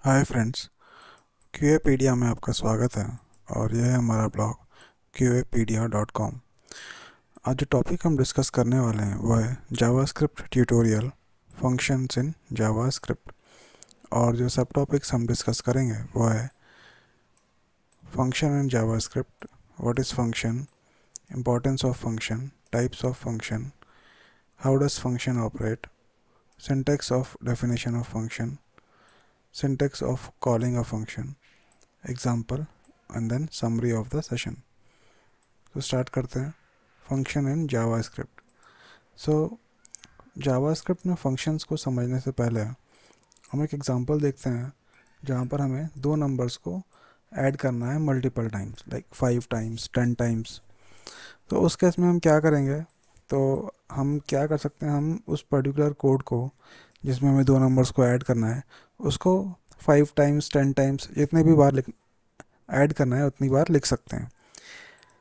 Hi friends, क्यूएपीडिया में आपका स्वागत है। और यह है हमारा ब्लॉग QApedia.com। आज जो टॉपिक हम डिस्कस करने वाले हैं वो है JavaScript tutorial functions in JavaScript. और जो सब टॉपिक्स हम डिस्कस करेंगे वो है function in JavaScript, what is function, importance of function, types of function, how does function operate, syntax of definition of function, syntax of calling a function, example and then summary of the session. तो start करते हैं। Function in JavaScript. So JavaScript में functions को समझने से पहले हम एक एग्जांपल देखते हैं जहाँ पर हमें दो नंबर्स को ऐड करना है multiple times, like 5 times 10 times. तो उस केस में हम क्या करेंगे? तो हम क्या कर सकते हैं, हम उस पर्टिकुलर कोड को जिसमें हमें दो नंबर्स को ऐड करना है उसको 5 टाइम्स 10 टाइम्स जितने भी बार लिख ऐड करना है उतनी बार लिख सकते हैं,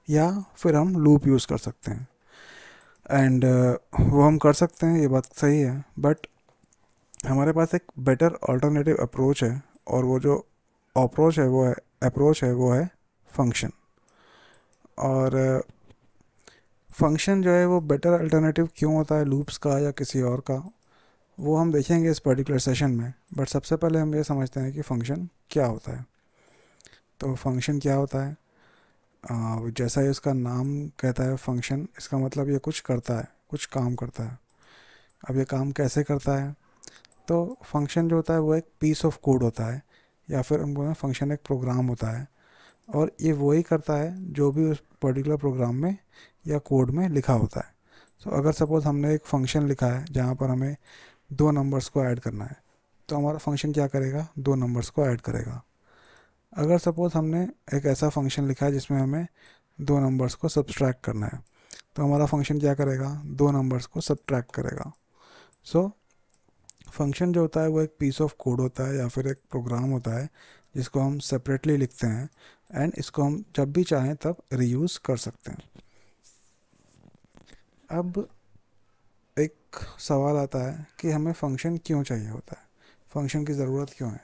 या फिर हम लूप यूज़ कर सकते हैं। एंड वो हम कर सकते हैं, ये बात सही है, बट हमारे पास एक बेटर ऑल्टरनेटिव अप्रोच है। और वो जो अप्रोच है वो है फंक्शन। और फंक्शन जो है वो बेटर अल्टरनेटिव क्यों होता है लूप्स का या किसी और का, वो हम देखेंगे इस पर्टिकुलर सेशन में। बट सबसे पहले हम ये समझते हैं कि फंक्शन क्या होता है। तो फंक्शन क्या होता है? जैसा ही उसका नाम कहता है फंक्शन, इसका मतलब ये कुछ करता है, कुछ काम करता है। अब ये काम कैसे करता है? तो फंक्शन जो होता है वो एक पीस ऑफ कोड होता है, या फिर हम बोलें फंक्शन एक प्रोग्राम होता है। और ये वही करता है जो भी उस पर्टिकुलर प्रोग्राम में या कोड में लिखा होता है। सो अगर सपोज हमने एक फंक्शन लिखा है जहाँ पर हमें दो नंबर्स को ऐड करना है, तो हमारा फंक्शन क्या करेगा? दो नंबर्स को ऐड करेगा। अगर सपोज हमने एक ऐसा फंक्शन लिखा है जिसमें हमें दो नंबर्स को सब्सट्रैक्ट करना है, तो हमारा फंक्शन क्या करेगा? दो नंबर्स को सब्ट्रैक्ट करेगा। सो फंक्शन जो होता है वो एक पीस ऑफ कोड होता है या फिर एक प्रोग्राम होता है जिसको हम सेपरेटली लिखते हैं, एंड इसको हम जब भी चाहें तब रीयूज़ कर सकते हैं। अब एक सवाल आता है कि हमें फंक्शन क्यों चाहिए होता है, फंक्शन की ज़रूरत क्यों है?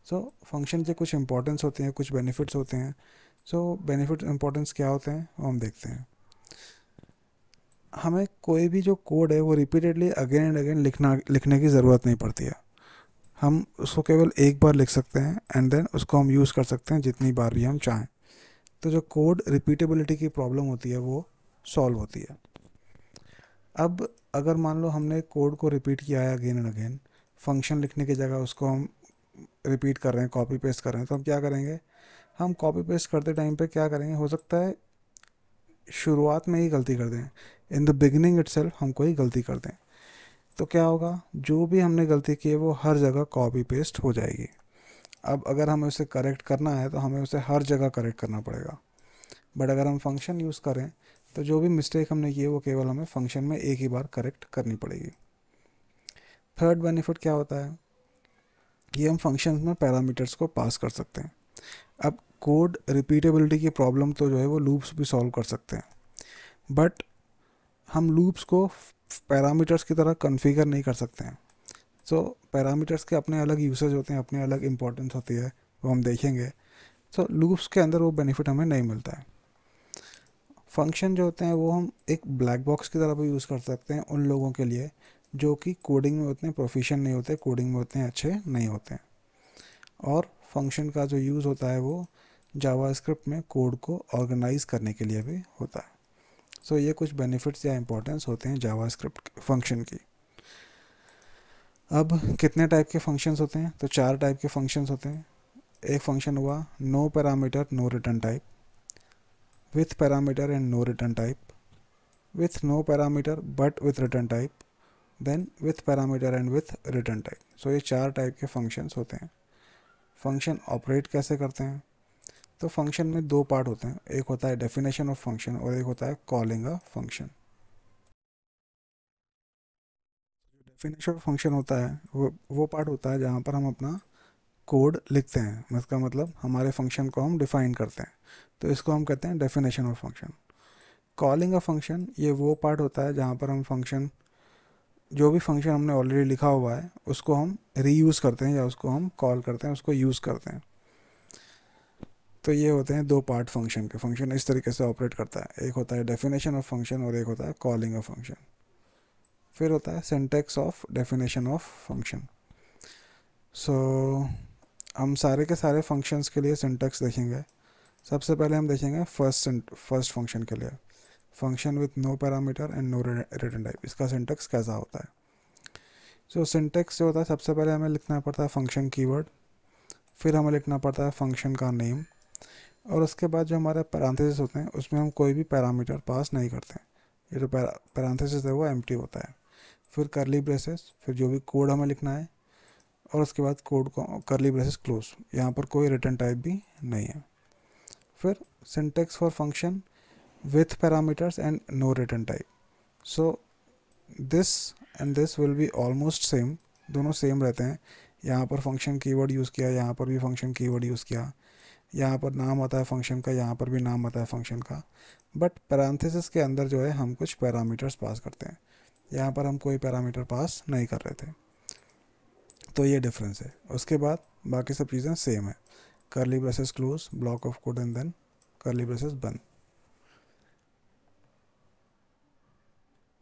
सो फंक्शन से कुछ इंपॉर्टेंस होते हैं, कुछ बेनिफिट्स होते हैं। सो बेनिफिट इंपॉर्टेंस क्या होते हैं वो हम देखते हैं। हमें कोई भी जो कोड है वो रिपीटेडली अगेन एंड अगेन लिखने की ज़रूरत नहीं पड़ती है। हम उसको केवल एक बार लिख सकते हैं एंड देन उसको हम यूज़ कर सकते हैं जितनी बार भी हम चाहें। तो जो कोड रिपीटेबिलिटी की प्रॉब्लम होती है वो सॉल्व होती है। अब अगर मान लो हमने कोड को रिपीट किया है अगेन एंड अगेन, फंक्शन लिखने की जगह उसको हम रिपीट कर रहे हैं, कॉपी पेस्ट कर रहे हैं, तो हम क्या करेंगे? हम कॉपी पेस्ट करते टाइम पे क्या करेंगे, हो सकता है शुरुआत में ही गलती कर दें, इन द बिगिनिंग इटसेल्फ हम कोई गलती कर दें। तो क्या होगा? जो भी हमने गलती की है वो हर जगह कॉपी पेस्ट हो जाएगी। अब अगर हमें उसे करेक्ट करना है तो हमें उसे हर जगह करेक्ट करना पड़ेगा। बट अगर हम फंक्शन यूज़ करें तो जो भी मिस्टेक हमने की है वो केवल हमें फंक्शन में एक ही बार करेक्ट करनी पड़ेगी। थर्ड बेनिफिट क्या होता है? ये हम फंक्शन में पैरामीटर्स को पास कर सकते हैं। अब कोड रिपीटेबिलिटी की प्रॉब्लम तो जो है वो लूप्स भी सॉल्व कर सकते हैं, बट हम लूप्स को पैरामीटर्स की तरह कॉन्फ़िगर नहीं कर सकते हैं। सो पैरामीटर्स के अपने अलग यूसेज होते हैं, अपनी अलग इंपॉर्टेंस होती है, वो हम देखेंगे। सो लूप्स के अंदर वो बेनिफिट हमें नहीं मिलता है। फंक्शन जो होते हैं वो हम एक ब्लैक बॉक्स की तरह भी यूज़ कर सकते हैं उन लोगों के लिए जो कि कोडिंग में उतने प्रोफिशिएंट नहीं होते, कोडिंग में उतने अच्छे नहीं होते हैं। और फंक्शन का जो यूज़ होता है वो जावास्क्रिप्ट में कोड को ऑर्गेनाइज करने के लिए भी होता है। सो ये कुछ बेनिफिट्स या इंपॉर्टेंस होते हैं जावास्क्रिप्ट फंक्शन की। अब कितने टाइप के फंक्शंस होते हैं? तो चार टाइप के फंक्शंस होते हैं। एक फंक्शन हुआ no parameter no return type, with parameter and no return type, with no parameter but with return type, then with parameter and with return type। सो ये चार टाइप के फंक्शंस होते हैं। फंक्शन ऑपरेट कैसे करते हैं? तो फंक्शन में दो पार्ट होते हैं, एक होता है डेफिनेशन ऑफ फंक्शन और एक होता है calling a function. Definition of function होता है वो पार्ट होता है जहाँ पर हम अपना कोड लिखते हैं, इसका मतलब हमारे फंक्शन को हम डिफाइन करते हैं, तो इसको हम कहते हैं definition of function. Calling a function ये वो पार्ट होता है जहाँ पर हम फंक्शन जो भी फंक्शन हमने ऑलरेडी लिखा हुआ है उसको हम रीयूज़ करते हैं या उसको हम कॉल करते हैं, उसको यूज़ करते हैं। तो ये होते हैं दो पार्ट फंक्शन के। फंक्शन इस तरीके से ऑपरेट करता है, एक होता है डेफिनेशन ऑफ फंक्शन और एक होता है कॉलिंग ऑफ फंक्शन। फिर होता है syntax of definition of function. So हम सारे के सारे फंक्शंस के लिए सिंटैक्स देखेंगे। सबसे पहले हम देखेंगे फर्स्ट फंक्शन के लिए, function with no parameter and no return type, इसका सिंटैक्स कैसा होता है। सो सिंटैक्स जो होता है, सबसे पहले हमें लिखना पड़ता है फंक्शन कीवर्ड, फिर हमें लिखना पड़ता है फंक्शन का नेम, और उसके बाद जो हमारे पैरांथेसिस होते हैं उसमें हम कोई भी पैरामीटर पास नहीं करते हैं। ये जो पैरांथेसिस है वो एम्प्टी होता है। फिर करली ब्रेसेस, फिर जो भी कोड हमें लिखना है, और उसके बाद कोड को करली ब्रेसेस क्लोज, यहाँ पर कोई रिटर्न टाइप भी नहीं है। फिर syntax for function with parameters and no return type. So this and this will be almost same, दोनों सेम रहते हैं। यहाँ पर फंक्शन कीवर्ड यूज़ किया, यहाँ पर भी फंक्शन कीवर्ड यूज़ किया, यहाँ पर नाम आता है फंक्शन का, यहाँ पर भी नाम आता है फंक्शन का, बट पैरांथेसिस के अंदर जो है हम कुछ पैरामीटर्स पास करते हैं, यहाँ पर हम कोई पैरामीटर पास नहीं कर रहे थे। तो ये डिफरेंस है। उसके बाद बाकी सब चीज़ें सेम है, curly braces close, block of code and then curly braces बंद।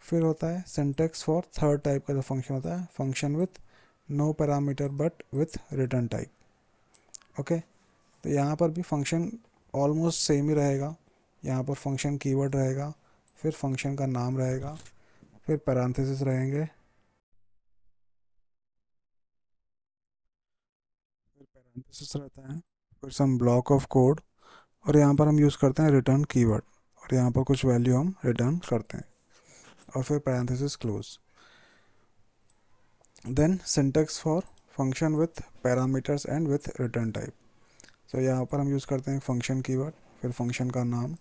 फिर होता है सिंटैक्स फॉर थर्ड टाइप का जो फंक्शन होता है, function with no parameter but with return type. Okay, तो यहाँ पर भी फंक्शन ऑलमोस्ट सेम ही रहेगा। यहाँ पर फंक्शन कीवर्ड रहेगा, फिर फंक्शन का नाम रहेगा, फिर पैरांथेसिस रहेंगे, फिर पैरांथेसिस रहता है, फिर सम ब्लॉक ऑफ कोड, और यहाँ पर हम यूज़ करते हैं रिटर्न कीवर्ड, और यहाँ पर कुछ वैल्यू हम रिटर्न करते हैं, और फिर parenthesis close. Then syntax for function with parameters and with return type. So यहाँ पर हम यूज़ करते हैं फंक्शन कीवर्ड, फिर फंक्शन का नाम,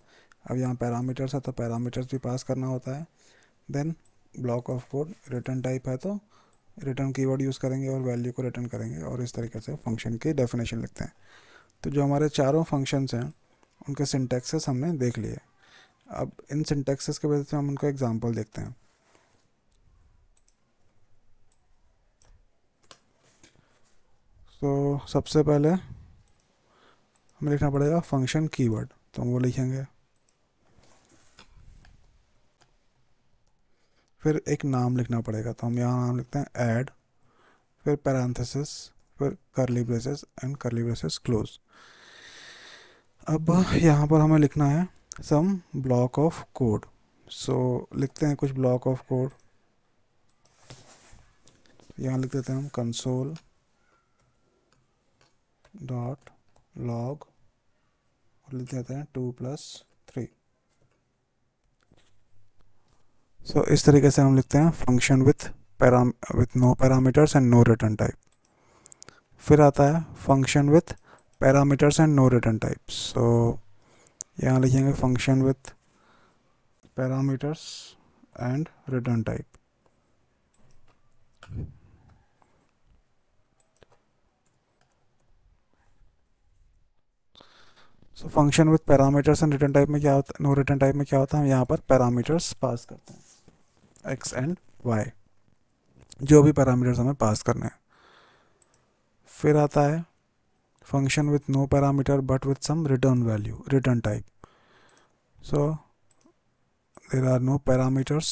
अब यहाँ पैरामीटर्स है तो पैरामीटर्स भी पास करना होता है, then block of code, return type है तो रिटर्न कीवर्ड यूज़ करेंगे और वैल्यू को रिटर्न करेंगे, और इस तरीके से फंक्शन की डेफिनेशन लिखते हैं। तो जो हमारे चारों फंक्शंस हैं उनके सिंटैक्सेस हमने देख लिए। अब इन सिंटैक्सेस के वजह से हम उनका एग्जांपल देखते हैं। तो सबसे पहले हमें लिखना पड़ेगा फंक्शन कीवर्ड, तो हम वो लिखेंगे। फिर एक नाम लिखना पड़ेगा, तो हम यहाँ नाम लिखते हैं ऐड, फिर पैरेंथेसिस, फिर करली ब्रेसेस एंड करली ब्रेसेस क्लोज। अब यहाँ पर हमें लिखना है सम ब्लॉक ऑफ कोड। सो लिखते हैं कुछ ब्लॉक ऑफ कोड। यहाँ लिख देते हैं हम कंसोल डॉट लॉग, और लिख देते हैं 2+3। सो इस तरीके से हम लिखते हैं function with no parameters and no return type. फिर आता है function with parameters and no return type. So यहाँ लिखेंगे function with parameters and return type. So function with parameters and return type में क्या होता है, नो रिटर्न टाइप में क्या होता है, हम यहाँ पर पैरामीटर्स पास करते हैं एक्स एंड वाई, जो भी पैरामीटर्स हमें पास करने हैं। फिर आता है function with no parameter but with some return value, return type. So there are no parameters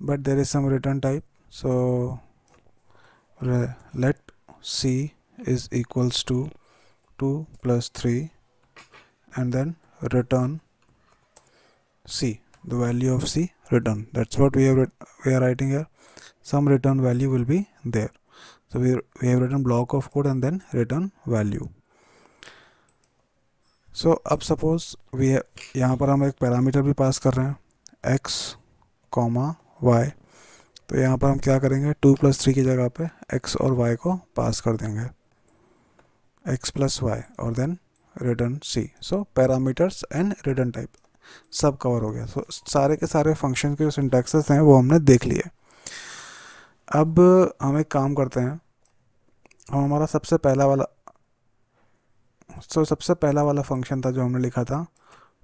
but there is some return type. So let c is equals to 2+3 and then return c, the value of c return. That's what we are writing here. Some return value will be there. So we have written block of code and then return value. So अब suppose यहाँ पर हम एक parameter भी पास कर रहे हैं x, y। तो यहाँ पर हम क्या करेंगे, 2+3 की जगह पे x और y को पास कर देंगे, x+y और then return c। So parameters and return type सब कवर हो गया। सो सारे के सारे फंक्शन के जो सिंटैक्सेस हैं वो हमने देख लिए। अब हम एक काम करते हैं, हम हमारा सबसे पहला वाला फंक्शन था जो हमने लिखा था,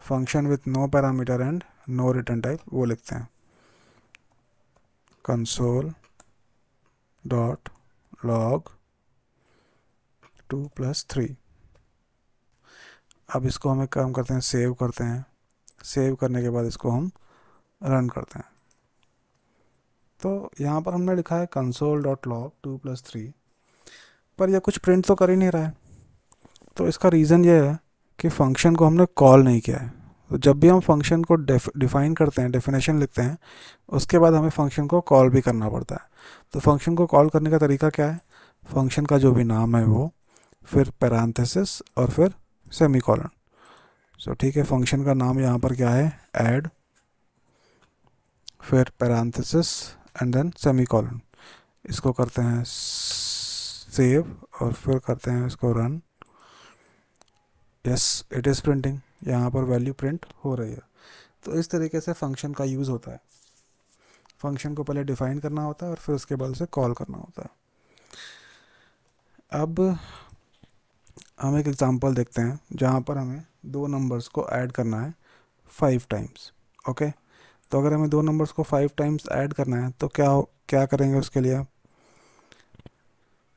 function with no parameter and no return type, वो लिखते हैं। Console dot log 2+3। अब इसको हमें काम करते हैं, सेव करते हैं। सेव करने के बाद इसको हम रन करते हैं। तो यहाँ पर हमने लिखा है कंसोल डॉट लॉग 2+3, पर यह कुछ प्रिंट तो कर ही नहीं रहा है। तो इसका रीज़न ये है कि फंक्शन को हमने कॉल नहीं किया है। तो जब भी हम फंक्शन को डिफाइन करते हैं, डेफिनेशन लिखते हैं, उसके बाद हमें फंक्शन को कॉल भी करना पड़ता है। तो फंक्शन को कॉल करने का तरीका क्या है? फंक्शन का जो भी नाम है वो, फिर पैरेंथेसिस और फिर सेमीकोलन। सो ठीक है, फंक्शन का नाम यहाँ पर क्या है? ऐड, फिर पैरेंथेसिस एंड देन सेमीकोलन। इसको करते हैं सेव और फिर करते हैं इसको run. Yes, it is printing. यहाँ पर वैल्यू प्रिंट हो रही है। तो इस तरीके से फंक्शन का यूज़ होता है। फंक्शन को पहले डिफाइन करना होता है और फिर उसके बाद उसे कॉल करना होता है। अब हम एक एग्जांपल देखते हैं जहाँ पर हमें दो नंबर्स को ऐड करना है 5 टाइम्स। ओके, तो अगर हमें दो नंबर्स को 5 टाइम्स ऐड करना है तो क्या क्या करेंगे उसके लिए?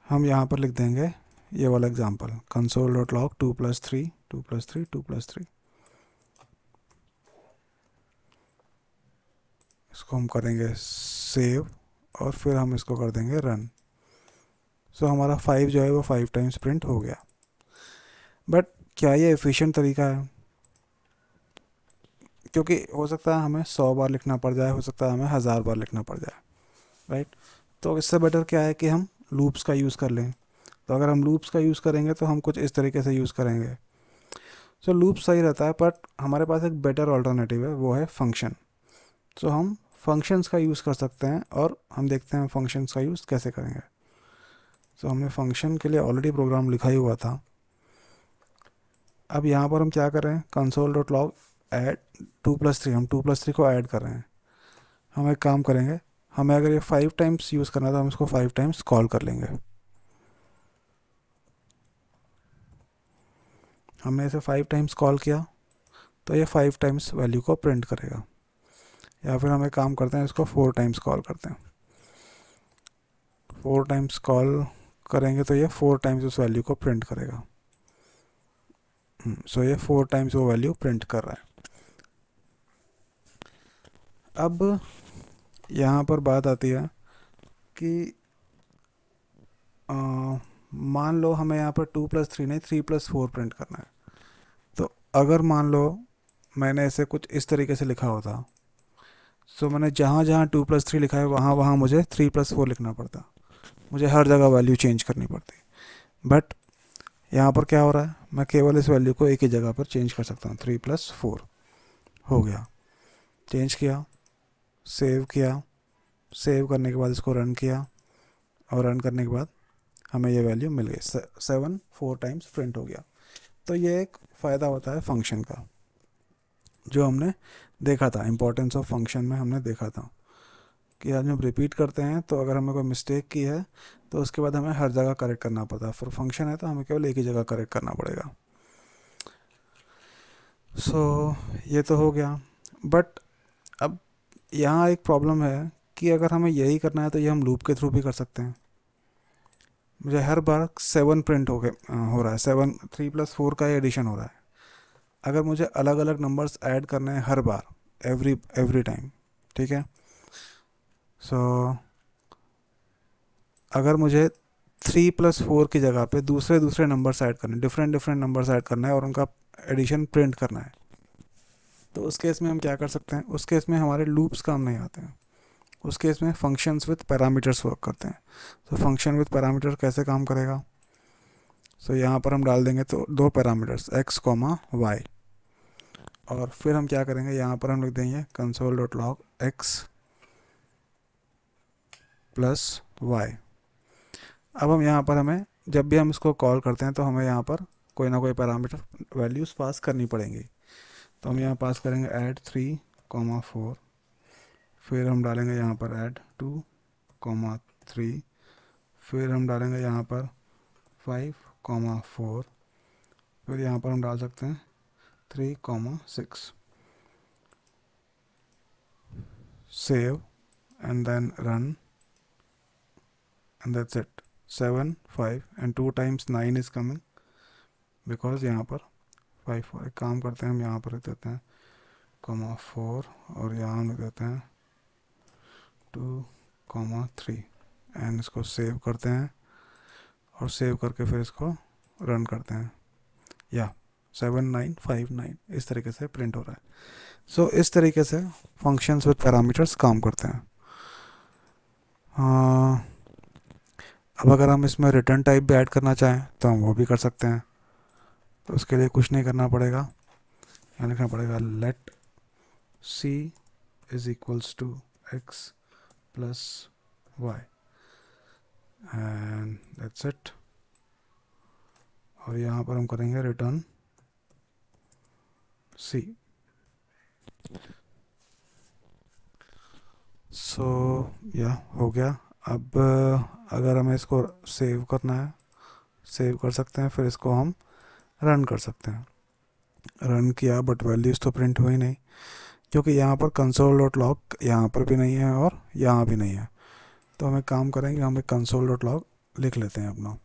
हम यहाँ पर लिख देंगे ये वाला एग्जांपल, कंसोल डॉट लॉग 2+3 2+3 2+3। इसको हम करेंगे सेव और फिर हम इसको कर देंगे रन। सो हमारा 5 जो है वो 5 टाइम्स प्रिंट हो गया। बट क्या ये एफिशिएंट तरीका है? क्योंकि हो सकता है हमें 100 बार लिखना पड़ जाए, हो सकता है हमें 1000 बार लिखना पड़ जाए, राइट? तो इससे बेटर क्या है कि हम लूप्स का यूज़ कर लें। तो अगर हम लूप्स का यूज़ करेंगे तो हम कुछ इस तरीके से यूज़ करेंगे। सो लूप सही रहता है, बट हमारे पास एक बेटर ऑल्टरनेटिव है, वो है फंक्शन। सो हम फंक्शंस का यूज़ कर सकते हैं और हम देखते हैं फंक्शंस का यूज़ कैसे करेंगे। सो हमने फंक्शन के लिए ऑलरेडी प्रोग्राम लिखा ही हुआ था। अब यहाँ पर हम क्या कर रहे हैं? कंसोल डॉट लॉग ऐड 2+3, हम 2+3 को ऐड कर रहे हैं। हम एक काम करेंगे, हमें अगर ये 5 टाइम्स यूज़ करना है तो हम इसको 5 टाइम्स कॉल कर लेंगे। हमने इसे 5 टाइम्स कॉल किया तो ये 5 टाइम्स वैल्यू को प्रिंट करेगा। या फिर हम एक काम करते हैं, इसको 4 टाइम्स कॉल करते हैं। 4 टाइम्स कॉल करेंगे तो ये 4 टाइम्स उस वैल्यू को प्रिंट करेगा। सो ये 4 टाइम्स वो वैल्यू प्रिंट कर रहा है। अब यहाँ पर बात आती है कि मान लो हमें यहाँ पर 2+3 नहीं 3+4 प्रिंट करना है। तो अगर मान लो मैंने इसे कुछ इस तरीके से लिखा होता, सो मैंने जहाँ जहाँ 2+3 लिखा है वहाँ वहाँ मुझे 3+4 लिखना पड़ता, मुझे हर जगह वैल्यू चेंज करनी पड़ती। बट यहाँ पर क्या हो रहा है? मैं केवल इस वैल्यू को एक ही जगह पर चेंज कर सकता हूँ। 3+4 हो गया, चेंज किया, सेव किया। सेव करने के बाद इसको रन किया और रन करने के बाद हमें ये वैल्यू मिल गई, 7 4 टाइम्स प्रिंट हो गया। तो ये एक फ़ायदा होता है फंक्शन का, जो हमने देखा था इंपॉर्टेंस ऑफ फंक्शन में। हमने देखा था कि आज हम रिपीट करते हैं तो अगर हमें कोई मिस्टेक की है तो उसके बाद हमें हर जगह करेक्ट करना पड़ता है। फिर फंक्शन है तो हमें केवल एक ही जगह करेक्ट करना पड़ेगा। सो ये तो हो गया। बट अब यहाँ एक प्रॉब्लम है कि अगर हमें यही करना है तो ये हम लूप के थ्रू भी कर सकते हैं। मुझे हर बार 7 प्रिंट हो रहा है, 7 3+4 का ही एडिशन हो रहा है। अगर मुझे अलग अलग नंबर्स ऐड करने हैं हर बार, एवरी टाइम, ठीक है? सो अगर मुझे 3+4 की जगह पे दूसरे दूसरे नंबर्स ऐड करने, डिफरेंट डिफरेंट नंबर्स ऐड करना है और उनका एडिशन प्रिंट करना है, तो उस केस में हम क्या कर सकते हैं? उस केस में हमारे लूप्स काम नहीं आते हैं। उस केस में फंक्शंस विद पैरामीटर्स वर्क करते हैं। तो फंक्शन विद पैरामीटर कैसे काम करेगा? सो यहाँ पर हम डाल देंगे तो दो पैरामीटर्स x, y, और फिर हम क्या करेंगे? यहाँ पर हम लिख देंगे console dot log x plus y. अब हम यहाँ पर हमें जब भी हम इसको कॉल करते हैं तो हमें यहाँ पर कोई ना कोई पैरामीटर वैल्यूज़ पास करनी पड़ेंगी। तो हम यहाँ पास करेंगे ऐड 3, 4, फिर हम डालेंगे यहाँ पर ऐड 2, 3, फिर हम डालेंगे यहाँ पर 5, 4, फिर यहाँ पर हम डाल सकते हैं 3, 6। Save and then run, and that's it. 7 5 and 2 times 9 is coming because यहाँ पर 5 4. एक काम करते हैं, हम यहाँ पर रख देते हैं कॉमा 4 और यहाँ हम लिख देते हैं 2 कॉमा 3 एंड इसको सेव करते हैं और सेव करके फिर इसको रन करते हैं. या 7959 इस तरीके से प्रिंट हो रहा है. सो इस तरीके से फंक्शंस विद पैरामीटर्स काम करते हैं. अब अगर हम इसमें रिटर्न टाइप भी ऐड करना चाहें तो हम वो भी कर सकते हैं. तो उसके लिए कुछ नहीं करना पड़ेगा, यहाँ लिखना पड़ेगा let c is equals to x plus y and that's it. और यहाँ पर हम करेंगे रिटर्न c. सो या हो गया. अब अगर हमें इसको सेव करना है, सेव कर सकते हैं, फिर इसको हम रन कर सकते हैं. रन किया बट वैल्यूज़ तो प्रिंट हुई नहीं क्योंकि यहाँ पर console.log यहाँ पर भी नहीं है और यहाँ भी नहीं है. तो हमें काम करेंगे, हम एक console.log लिख लेते हैं अपना.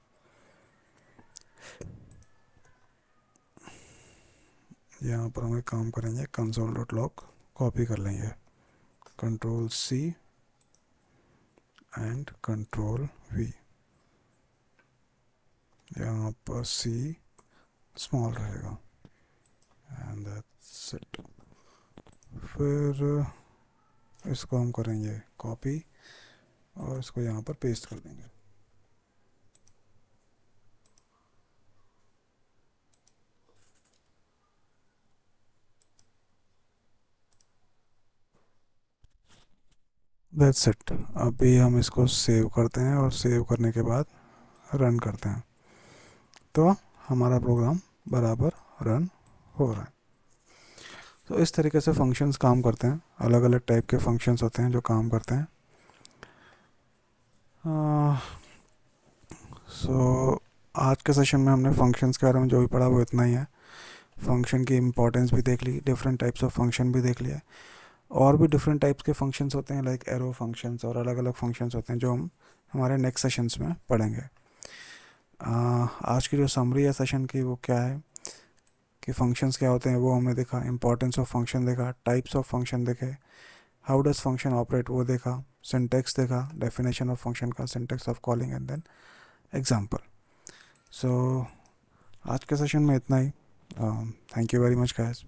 यहाँ पर हम एक काम करेंगे, console.log कॉपी कर लेंगे, control C and control V. यहाँ पर C स्मॉल रहेगा एंड दैट्स इट. फिर इसको हम करेंगे कॉपी और इसको यहाँ पर पेस्ट कर देंगे. That's it. अभी हम इसको सेव करते हैं और सेव करने के बाद रन करते हैं तो हमारा प्रोग्राम बराबर रन हो रहा है. तो इस तरीके से फंक्शंस काम करते हैं. अलग अलग टाइप के फंक्शंस होते हैं जो काम करते हैं. आज के सेशन में हमने फंक्शंस के बारे में जो भी पढ़ा वो इतना ही है. फंक्शन की इम्पोर्टेंस भी देख ली, डिफरेंट टाइप्स ऑफ फंक्शन भी देख लिया. और भी डिफरेंट टाइप्स के फंक्शंस होते हैं लाइक एरो फंक्शंस और अलग अलग फंक्शंस होते हैं जो हम हमारे नेक्स्ट सेशंस में पढ़ेंगे. आज की जो समरी है सेशन की वो क्या है कि फंक्शंस क्या होते हैं वो हमने देखा, इंपॉर्टेंस ऑफ फंक्शन देखा, टाइप्स ऑफ फंक्शन देखे, हाउ डज फंक्शन ऑपरेट वो देखा, सिंटेक्स देखा, डेफिनेशन ऑफ फंक्शन का, syntax of calling and then example. So आज के सेशन में इतना ही. Thank you very much guys.